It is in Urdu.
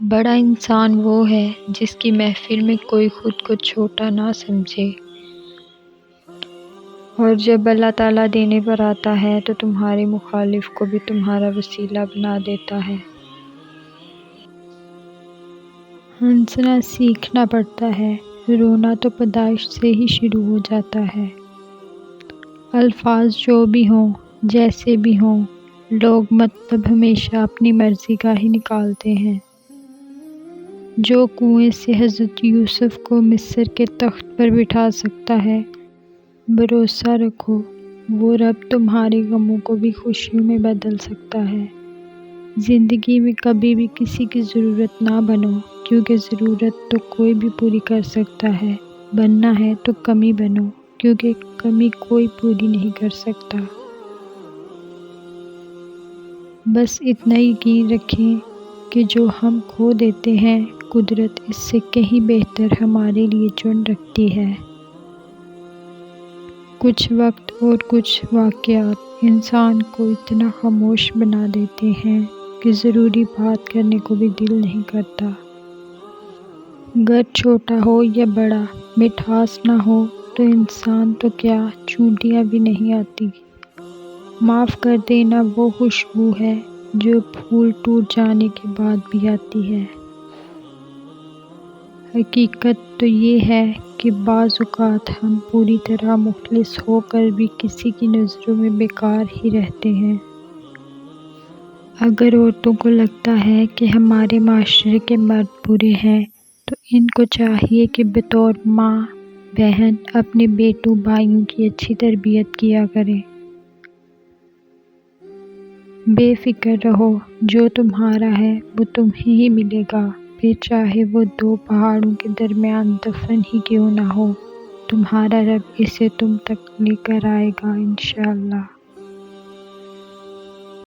بڑا انسان وہ ہے جس کی محفل میں کوئی خود کو چھوٹا نہ سمجھے، اور جب اللہ تعالیٰ دینے پر آتا ہے تو تمہارے مخالف کو بھی تمہارا وسیلہ بنا دیتا ہے۔ ہنسنا سیکھنا پڑتا ہے، رونا تو پیدائش سے ہی شروع ہو جاتا ہے۔ الفاظ جو بھی ہوں، جیسے بھی ہوں، لوگ مطلب ہمیشہ اپنی مرضی کا ہی نکالتے ہیں۔ جو کنویں سے حضرت یوسف کو مصر کے تخت پر بٹھا سکتا ہے، بھروسہ رکھو وہ رب تمہارے غموں کو بھی خوشیوں میں بدل سکتا ہے۔ زندگی میں کبھی بھی کسی کی ضرورت نہ بنو، کیونکہ ضرورت تو کوئی بھی پوری کر سکتا ہے۔ بننا ہے تو کمی بنو، کیونکہ کمی کوئی پوری نہیں کر سکتا۔ بس اتنا یقین رکھیں کہ جو ہم کھو دیتے ہیں، قدرت اس سے کہیں بہتر ہمارے لیے چن رکھتی ہے۔ کچھ وقت اور کچھ واقعات انسان کو اتنا خاموش بنا دیتے ہیں کہ ضروری بات کرنے کو بھی دل نہیں کرتا۔ گھر چھوٹا ہو یا بڑا، مٹھاس نہ ہو تو انسان تو کیا چونٹیاں بھی نہیں آتی۔ معاف کر دینا وہ خوشبو ہے جو پھول ٹوٹ جانے کے بعد بھی آتی ہے۔ حقیقت تو یہ ہے کہ بعض اوقات ہم پوری طرح مخلص ہو کر بھی کسی کی نظروں میں بیکار ہی رہتے ہیں۔ اگر عورتوں کو لگتا ہے کہ ہمارے معاشرے کے مرد برے ہیں، تو ان کو چاہیے کہ بطور ماں، بہن اپنے بیٹوں بھائیوں کی اچھی تربیت کیا کریں۔ بے فکر رہو، جو تمہارا ہے وہ تمہیں ہی ملے گا، پھر چاہے وہ دو پہاڑوں کے درمیان دفن ہی کیوں نہ ہو، تمہارا رب اسے تم تک لے کر آئے گا انشاءاللہ۔